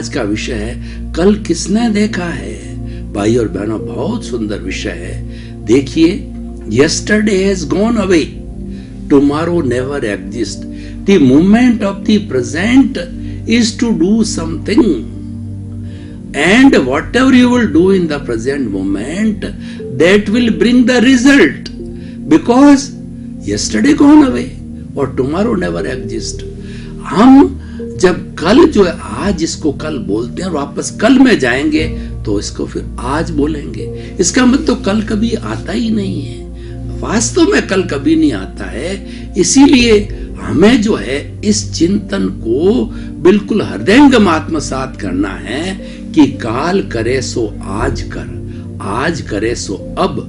आज का विषय है कल किसने देखा है। भाई और बहनों, बहुत सुंदर विषय है। देखिए, yesterday has gone away, tomorrow never exists. The moment of the present is to do something, and whatever you will do in the present moment, that will bring the result, because yesterday gone away or tomorrow never exists. हम जब कल जो है, आज इसको कल बोलते हैं, वापस कल में जाएंगे तो इसको फिर आज बोलेंगे। इसका मतलब तो कल कभी आता ही नहीं है। वास्तव में कल कभी नहीं आता है। इसीलिए हमें जो है इस चिंतन को बिल्कुल हृदयंगम आत्मसात करना है कि काल करे सो आज कर, आज करे सो अब,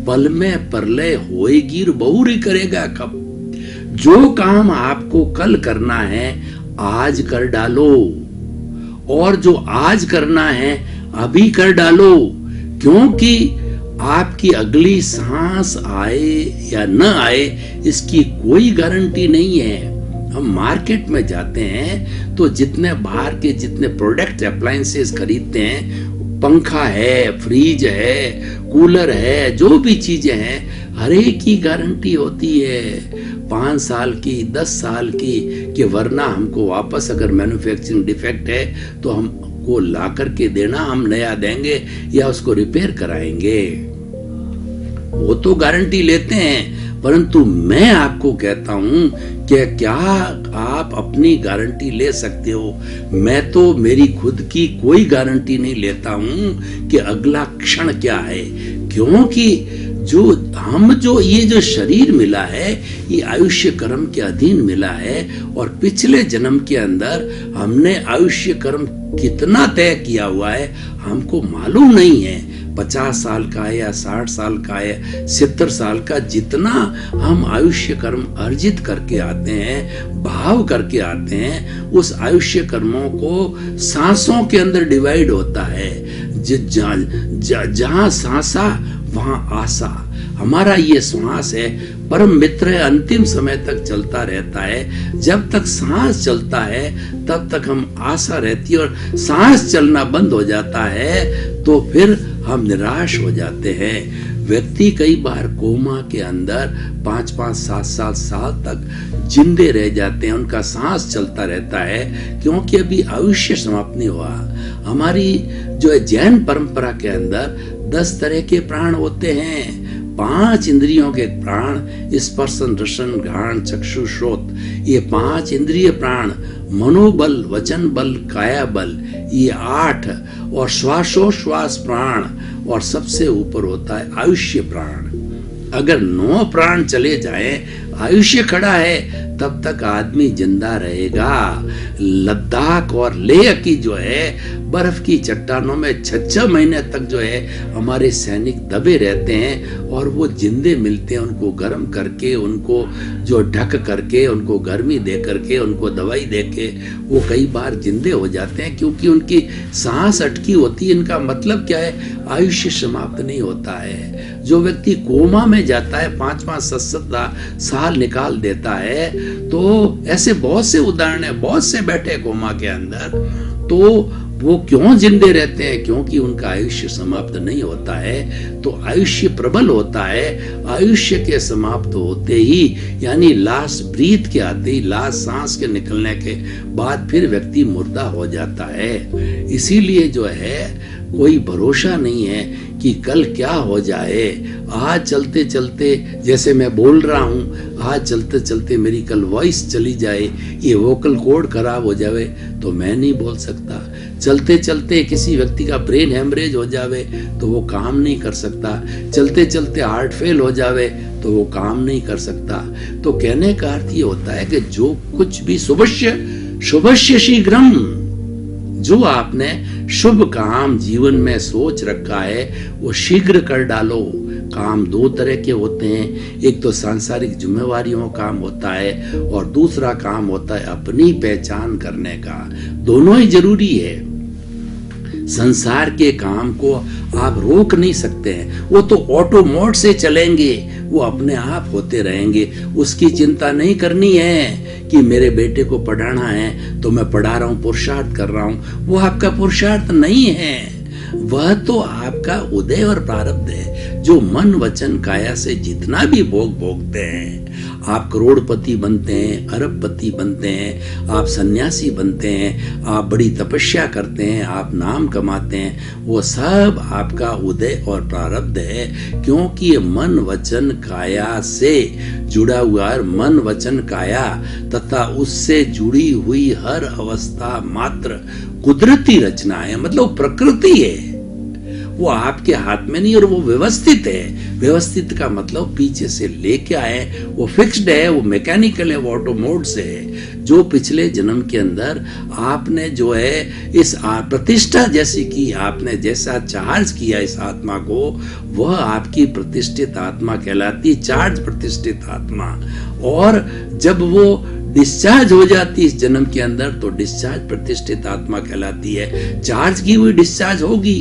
पल में परलय होएगी बहुरी करेगा कब। जो काम आपको कल करना है आज कर डालो, और जो आज करना है अभी कर डालो, क्योंकि आपकी अगली सांस आए या न आए इसकी कोई गारंटी नहीं है। हम मार्केट में जाते हैं तो जितने बाहर के जितने प्रोडक्ट अप्लायंसेस खरीदते हैं, पंखा है, फ्रिज है, कूलर है, जो भी चीजें हैं, हर एक की गारंटी होती है 5 साल की, 10 साल की, कि वरना हमको वापस अगर मैन्युफैक्चरिंग डिफेक्ट है तो हमको ला करके देना, हम नया देंगे या उसको रिपेयर कराएंगे। वो तो गारंटी लेते हैं, परंतु मैं आपको कहता हूं कि क्या आप अपनी गारंटी ले सकते हो? मैं तो मेरी खुद की कोई गारंटी नहीं लेता हूं कि अगला क्षण क्या है, क्योंकि जो ये शरीर मिला है ये आयुष्य कर्म के अधीन मिला है, और पिछले जन्म के अंदर हमने आयुष्य कर्म कितना तय किया हुआ है हमको मालूम नहीं है। 50 साल का है या 60 साल का है, 70 साल का, जितना हम आयुष्य कर्म अर्जित करके आते हैं, भाव करके आते हैं, उस आयुष्य कर्मों को सांसों के अंदर डिवाइड होता है। जहां सांसा वहां आशा। हमारा ये श्वास है, परम मित्र है, अंतिम समय तक चलता रहता है। जब तक सांस चलता है तब तक हम आशा रहती है, और सांस चलना बंद हो जाता है तो फिर हम निराश हो जाते हैं। व्यक्ति कई बार कोमा के अंदर 5-5, 7-7 साल तक जिंदे रह जाते हैं, उनका सांस चलता रहता है, क्योंकि अभी आयुष्य समाप्त नहीं हुआ। हमारी जो है जैन परंपरा के अंदर 10 तरह के प्राण होते हैं। 5 इंद्रियों के प्राण, स्पर्शन, रसन, घ्राण, चक्षु, श्रोत, ये 5 इंद्रिय प्राण, मनोबल, वचन बल, काया बल, ये 8, और श्वासोश्वास प्राण, और सबसे ऊपर होता है आयुष्य प्राण। अगर 9 प्राण चले जाएं, आयुष्य खड़ा है, तब तक आदमी जिंदा रहेगा। लद्दाख और लेह की जो है बर्फ की चट्टानों में 6-6 महीने तक जो है हमारे सैनिक दबे रहते हैं, और वो जिंदे मिलते हैं। उनको गर्म करके, उनको जो ढक करके, उनको गर्मी दे करके, उनको दवाई दे के वो कई बार जिंदे हो जाते हैं, क्योंकि उनकी सांस अटकी होती है। इनका मतलब क्या है? आयुष्य समाप्त नहीं होता है। जो व्यक्ति कोमा में जाता है, 5-5, 7-7 साल निकाल देता है, तो ऐसे बहुत से उदाहरण है, बहुत से बैठे कोमा के अंदर। तो वो क्यों जिंदे रहते हैं? क्योंकि उनका आयुष्य समाप्त नहीं होता है। तो आयुष्य प्रबल होता है। आयुष्य के समाप्त होते ही, यानी लास्ट ब्रीथ के आते ही, लास्ट सांस के निकलने के बाद फिर व्यक्ति मुर्दा हो जाता है। इसीलिए जो है कोई भरोसा नहीं है कि कल क्या हो जाए। आज चलते चलते, जैसे मैं बोल रहा हूँ, आज चलते चलते मेरी कल वॉइस चली जाए, ये वोकल कॉर्ड खराब हो जावे तो मैं नहीं बोल सकता। चलते चलते किसी व्यक्ति का ब्रेन हेमरेज हो जावे तो वो काम नहीं कर सकता। चलते चलते हार्ट फेल हो जावे तो वो काम नहीं कर सकता। तो कहने का अर्थ ये होता है कि जो कुछ भी शुभस्य शीघ्रम, जो आपने शुभ काम जीवन में सोच रखा है वो शीघ्र कर डालो। काम 2 तरह के होते हैं, एक तो सांसारिक जिम्मेवारियों का काम होता है, और दूसरा काम होता है अपनी पहचान करने का। दोनों ही जरूरी है। संसार के काम को आप रोक नहीं सकते हैं, वो तो ऑटो मोड से चलेंगे, वो अपने आप होते रहेंगे। उसकी चिंता नहीं करनी है कि मेरे बेटे को पढ़ाना है तो मैं पढ़ा रहा हूं, पुरुषार्थ कर रहा हूं। वो आपका पुरुषार्थ नहीं है, वह तो आपका उदय और प्रारब्ध है। जो मन वचन काया से जितना भी भोग भोगते हैं, आप करोड़पति बनते हैं, अरबपति बनते हैं, आप सन्यासी बनते हैं, आप बड़ी तपस्या करते हैं, आप नाम कमाते हैं, वो सब आपका उदय और प्रारब्ध है। क्योंकि ये मन वचन काया से जुड़ा हुआ है। मन वचन काया तथा उससे जुड़ी हुई हर अवस्था मात्र कुदरती रचना है, मतलब प्रकृति है। वो आपके हाथ में नहीं, और वो व्यवस्थित है। व्यवस्थित का मतलब पीछे से लेके आए, वो फिक्स्ड है, वो मैकेनिकल है, वो ऑटो मोड से है। जो पिछले जन्म के अंदर आपने जो है इस प्रतिष्ठा जैसी की, आपने जैसा चार्ज किया इस आत्मा को, वह आपकी प्रतिष्ठित आत्मा कहलाती, चार्ज प्रतिष्ठित आत्मा। और जब वो डिस्चार्ज हो जाती इस जन्म के अंदर तो डिस्चार्ज प्रतिष्ठित आत्मा कहलाती है। चार्ज की हुई डिस्चार्ज होगी,